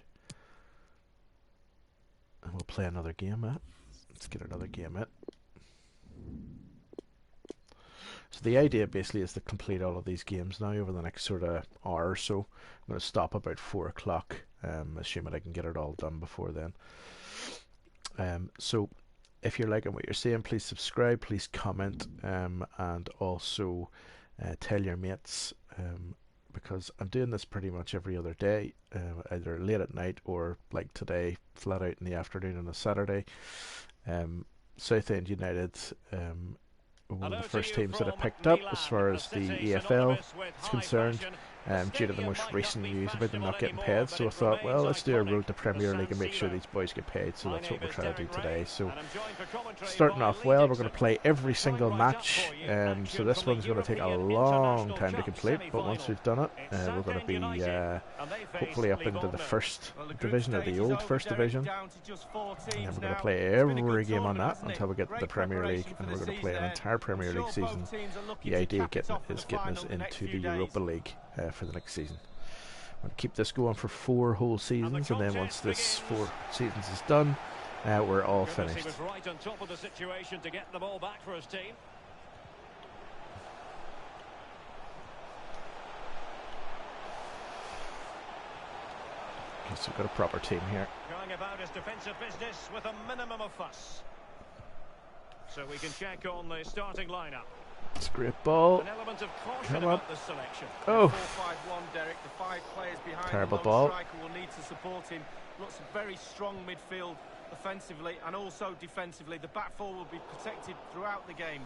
A: And we'll play another game, Matt. Let's get another game in. So the idea basically is to complete all of these games now over the next sort of hour or so. I'm going to stop about 4 o'clock, assuming I can get it all done before then. So if you're liking what you're seeing, please subscribe, please comment, and also tell your mates, because I'm doing this pretty much every other day, either late at night or like today, flat out in the afternoon on a Saturday. Southend Utd, one of the first teams that I picked up as far as the EFL is concerned, due to the most recent news about them not getting paid. So I thought, well, let's do a road to Premier League and make sure these boys get paid. So that's what we're trying to do today. So starting off well, we're going to play every single match. So this one's going to take a long time to complete, but once we've done it, we're going to be hopefully up into the first division, or the old first division. And then we're going to play every game on that until we get to the Premier League, and we're going to play an entire Premier League season. The idea is getting us into the Europa League for the next season. I'm going to keep this going for 4 whole seasons, and then once this 4 seasons is done, we're all finished.
B: He was right on top of the situation to get the ball back for his team.
A: Okay, so we've got a proper team here.
B: Going about his defensive business with a minimum of fuss. So we can check on the starting lineup.
A: It's a great ball.
B: An element of caution
A: Come on.
B: about this selection.
A: Oh,
C: 4-5-1, Derek. The 5 players behind
A: terrible
C: the
A: ball.
C: lone striker will need to support him. Looks very strong midfield offensively and also defensively. The back four will be protected throughout the game.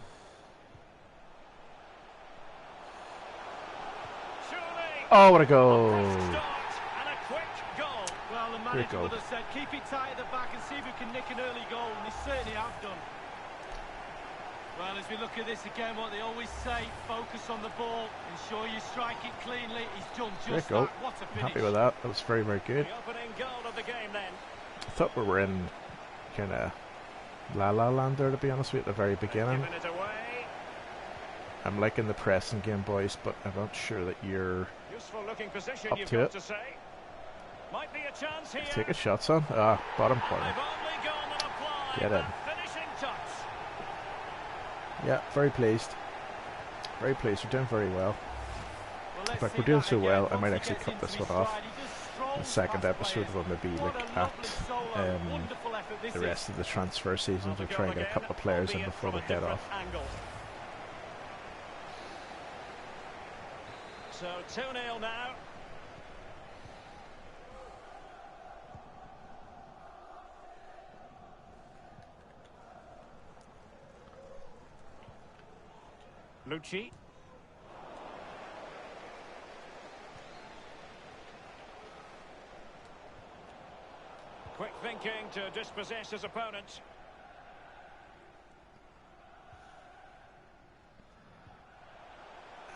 B: Surely.
A: Oh, what a goal.
B: Start and a quick goal.
C: Well, the
A: Great
C: manager
A: goal.
C: would have said, keep it tight at the back and see if we can nick an early goal, and they certainly have done. Well, as we look at this again, what they always say, focus on the ball, ensure you strike it cleanly. He's done
A: Great
C: just
A: goal.
C: that. What a
A: I'm
C: finish.
A: happy with that. That was very, very good.
B: The opening goal of the game then.
A: I thought we were in kind of La La Land there, to be honest with you, at the very beginning.
B: Giving it away.
A: I'm liking the pressing game, boys, but I'm not sure that you're
B: Useful looking position,
A: up
B: you've
A: to
B: got
A: it.
B: to say. Might be a chance here.
A: Take a shot, son. Ah, bottom
B: And
A: corner.
B: they've only gone and applied
A: Get in.
B: that finishing touch.
A: Yeah, very pleased. Very pleased. We're doing very well.
C: Well,
A: In
C: let's
A: fact,
C: see
A: we're doing
C: that
A: so
C: again.
A: well, I
C: Once
A: might
C: he
A: actually
C: gets
A: cut
C: into
A: this
C: his
A: one off.
C: stride, he just strolls
A: The second
C: past
A: episode
C: players.
A: will maybe
C: What
A: look
C: a lovely solo.
A: at
C: Wonderful effort this
A: the
C: is.
A: rest of the transfer season
B: Well,
A: to
B: the
A: try and
B: goal
A: get a couple of
B: again,
A: players in
B: albeit
A: before
B: from
A: we
B: a
A: head
B: different
A: off.
B: angle. So 2-0 now. Lucci. Quick thinking to dispossess his opponent.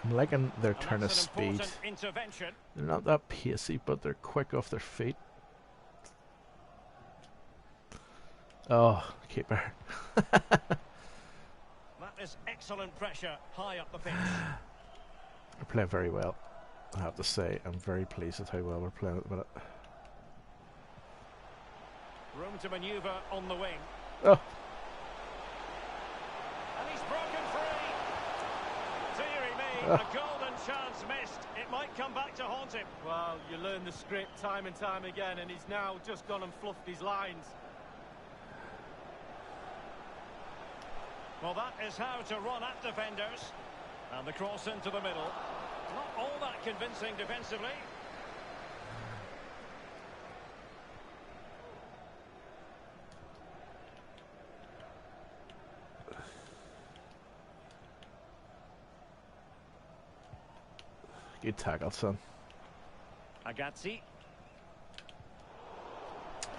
A: I'm liking their
B: And
A: turn of
B: that's an
A: speed.
B: important intervention.
A: They're not that pacey, but they're quick off their feet. Oh, keeper.
B: That is excellent pressure high up the pitch.
A: We're playing very well, I have to say. I'm very pleased with how well we're playing at the minute.
B: Room to manoeuvre on the wing.
A: Oh,
B: And he's broken free. Deary me,
A: Ah.
B: a golden chance missed. It might come back to haunt him.
C: Well, you learn the script time and time again, and he's now just gone and fluffed his lines.
B: Well, that is how to run at defenders. And the cross into the middle. Not all that convincing defensively.
A: good tackle, son.
B: Agazzi.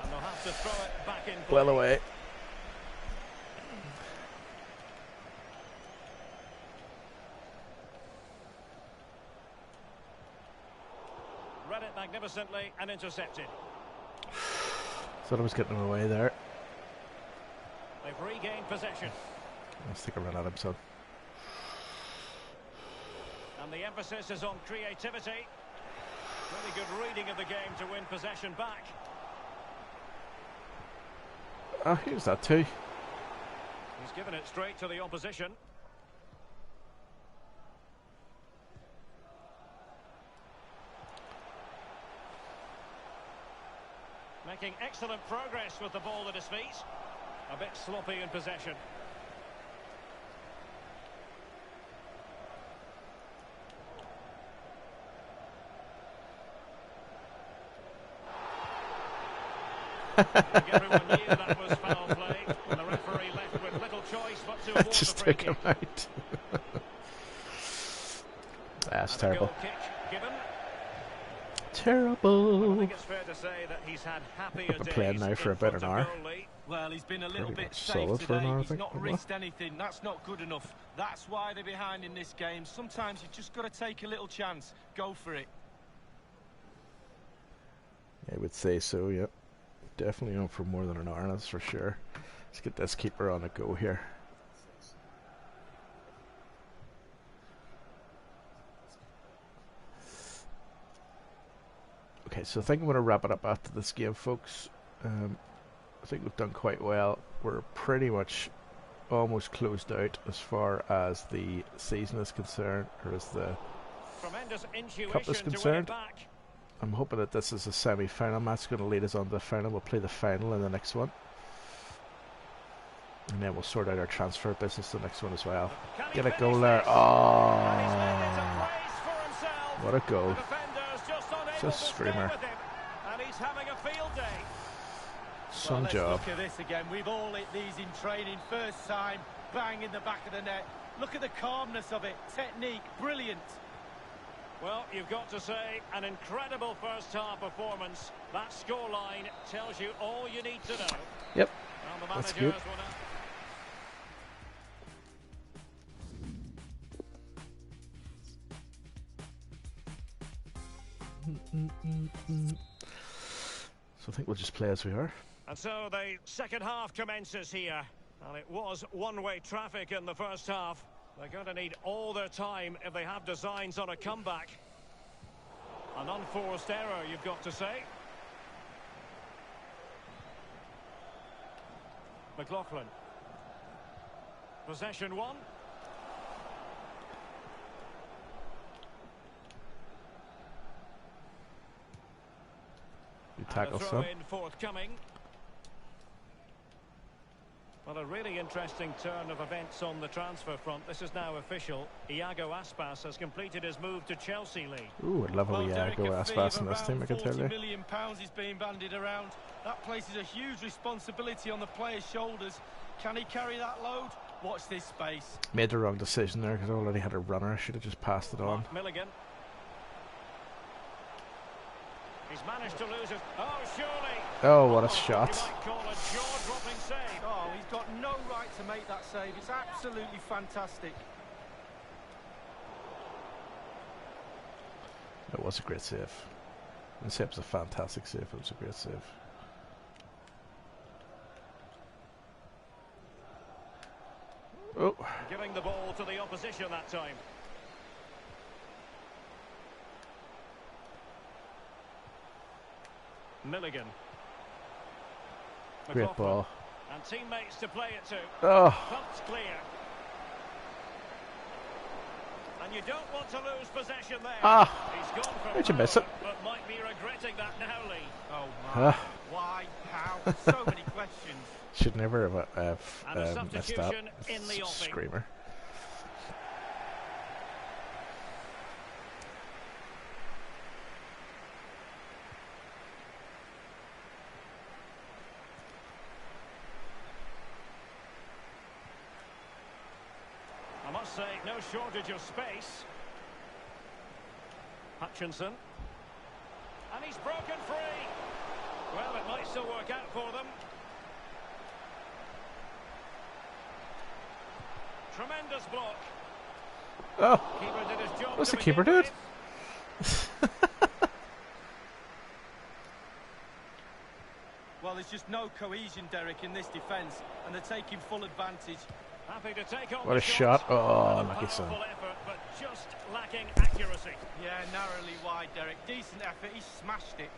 B: And they'll have to throw it back in play.
A: Well away.
B: Read it magnificently and intercepted.
A: Thought I was getting him away there.
B: They've regained possession.
A: Let's take a run at him, son.
B: And the emphasis is on creativity. Really good reading of the game to win possession back.
A: Ah, who's that to?
B: He's given it straight to the opposition. Making excellent progress with the ball at his feet. A bit sloppy in possession. I think everyone knew that was foul play, and the referee left with little choice but to
A: I
B: award
A: just
B: the free
A: took
B: kick.
A: him out. That's
B: And a
A: terrible.
B: goal kick given. I
A: Terrible.
B: think it's fair to say that he's had happier
A: Been
B: days
A: playing now for
B: in
A: about an
B: front
A: hour.
B: of goal, Lee.
C: Well, he's been a little
A: Pretty
C: bit
A: much
C: safe
A: solid for an
C: today.
A: hour, I
C: He's
A: think.
C: not
A: Well.
C: risked anything. That's not good enough. That's why they're behind in this game. Sometimes you've just got to take a little chance. Go for it.
A: I would say so, yep. Definitely on for more than an hour, that's for sure. Let's get this keeper on a go here. Okay, so I think I'm going to wrap it up after this game, folks. I think we've done quite well. We're pretty much almost closed out as far as the season is concerned, or as the
B: Tremendous
A: Cup
B: intuition
A: is
B: to win it
A: concerned.
B: back.
A: I'm hoping that this is a semi-final match going to lead us on to the final. We'll play the final in the next one. And then we'll sort out our transfer business the next one as well.
B: Can he
A: Get a
B: finish
A: goal there.
B: this? And he's made it a
A: Oh,
B: brace for himself.
A: what a goal.
B: The defender's just unable
A: Just
B: to stay
A: screamer.
B: with him. And he's having a field day.
A: Some
C: Well, let's
A: job.
C: look at this again. We've all hit these in training. First time, bang in the back of the net. Look at the calmness of it. Technique, brilliant.
B: Well, you've got to say, an incredible first-half performance. That scoreline tells you all you need to know.
A: Yep,
B: And the
A: that's
B: managers
A: good.
B: will now-
A: So I think we'll just play as we are.
B: And so the second half commences here. And it was one-way traffic in the first half. They're going to need all their time if they have designs on a comeback. An unforced error, you've got to say. McLaughlin. Possession one.
A: You tackle
B: throw
A: some.
B: in forthcoming. Well, a really interesting turn of events on the transfer front. This is now official. Iago Aspas has completed his move to Chelsea, Lee.
A: Ooh, I'd love a wee
C: Derek,
A: Iago
C: a fee
A: Aspas
C: of
A: in this team, I can tell
C: around
A: you.
C: £40 million is being bandied around. That places a huge responsibility on the player's shoulders. Can he carry that load? Watch this space.
A: Made the wrong decision there because I already had a runner. I should have just passed it on.
B: Mark Milligan. He's managed to lose it. Oh, surely.
A: Oh, what a shot.
B: You might call a jaw-dropping save.
C: Oh, he's got no right to make that save. It's absolutely fantastic.
A: It was a great save. I say it was a fantastic save. It was a great save. Oh.
B: Giving the ball to the opposition that time. Milligan.
A: Great
B: McLaughlin.
A: ball.
B: And teammates to play it to.
A: Oh.
B: Pumped clear. And you don't want to lose possession there.
A: Ah.
B: He's gone for
A: How'd you miss it?
B: but might be regretting that now, Lee.
C: Oh, my.
A: Ah.
C: Why? How? So many questions.
A: Should never have
B: And a
A: missed that.
B: substitution in the offing.
A: Screamer.
B: I must say, no shortage of space. Hutchinson. And he's broken free. Well, it might still work out for them. Tremendous block.
A: Oh.
B: Keeper did his job.
A: What's
B: to
A: the keeper
B: begin
A: doing?
B: with.
C: Well, there's just no cohesion, Derek, in this defence, and they're taking full advantage.
B: Happy to take on
A: What
B: the
A: a shot.
B: shots.
A: Oh,
B: A
A: lucky son.
B: powerful effort, but just lacking accuracy.
C: Yeah, narrowly wide, Derek. Decent effort. He smashed it.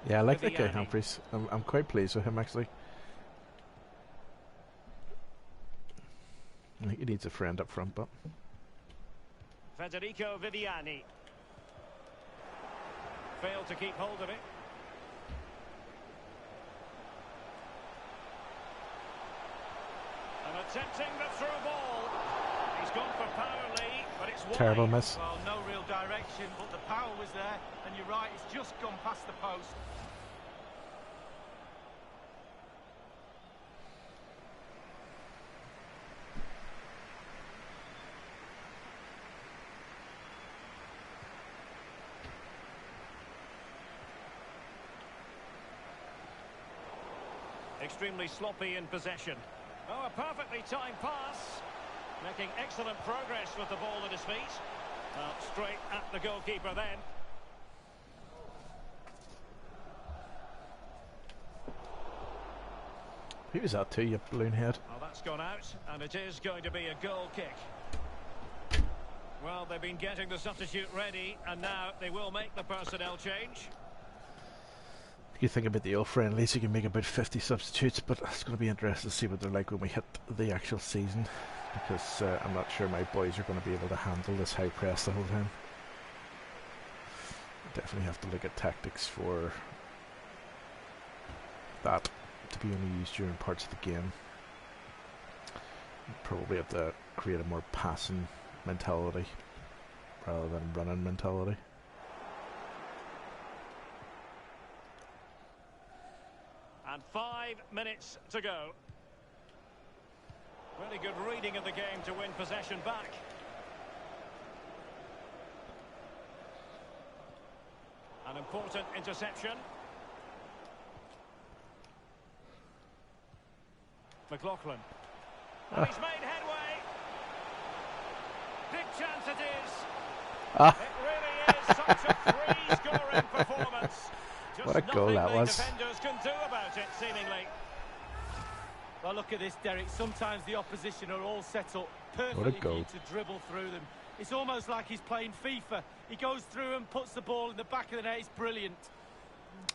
A: Yeah, I like that guy,
B: Viviani.
A: Humphreys. I'm quite pleased with him, actually. I think he needs a friend up front, but...
B: Federico Viviani. Failed to keep hold of it. And attempting the through ball. He's gone for power, Lee, but it's wide.
A: Terrible miss.
C: Well, no real direction, but the power was there, and you're right, it's just gone past the post.
B: Extremely sloppy in possession. Oh, a perfectly timed pass. Making excellent progress with the ball at his feet. Well, straight at the goalkeeper then.
A: Who was that to, you balloon head?
B: Well, that's gone out, and it is going to be a goal kick. Well, they've been getting the substitute ready, and now they will make the personnel change.
A: You think about the old friendlies, you can make about 50 substitutes, but it's going to be interesting to see what they're like when we hit the actual season, because I'm not sure my boys are going to be able to handle this high press the whole time. Definitely have to look at tactics for that to be only used during parts of the game. Probably have to create a more passing mentality rather than running mentality.
B: And 5 minutes to go. Really good reading of the game to win possession back. important interception. McLaughlin. And he's made headway. Big chance it is. It really is such a free-scoring performance. Just
A: what a goal that was.
B: Defenders can do about it, seemingly.
C: Well, look at this, Derek. Sometimes the opposition are all set up perfectly for you to dribble through them. It's almost like he's playing FIFA. He goes through and puts the ball in the back of the net. It's brilliant.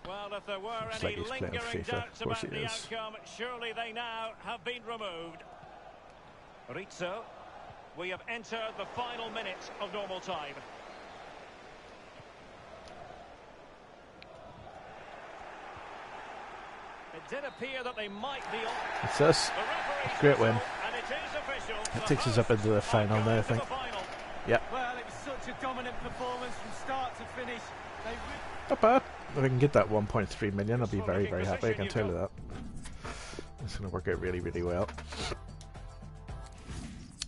B: Well, if there were
A: Looks
B: any
A: like
B: lingering doubts about the
A: is.
B: outcome, surely they now have been removed. Rizzo, we have entered the final minutes of normal time. It did appear that they might be on.
A: It's us. Great win.
B: And it is official.
A: That takes us up into the final now, I think. Yeah.
C: Well, it was such a dominant performance from start to finish.
A: Not bad. If I can get that 1.3 million, I'll be very, very happy. I can tell you that. It's going to work out really, really well.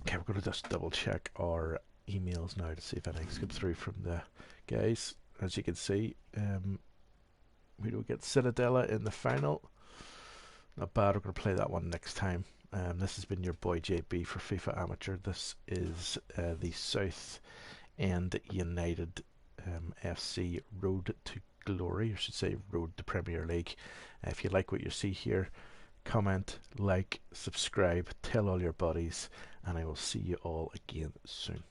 A: Okay, we're going to just double check our emails now to see if anything's come through from the guys. As you can see, we will get Citadella in the final. Not bad. We're going to play that one next time. This has been your boy JB for FIFA Amateur. This is the Southend Utd FC Road to Glory, I should say Road to Premier League. If you like what you see here, comment, like, subscribe, tell all your buddies, and I will see you all again soon.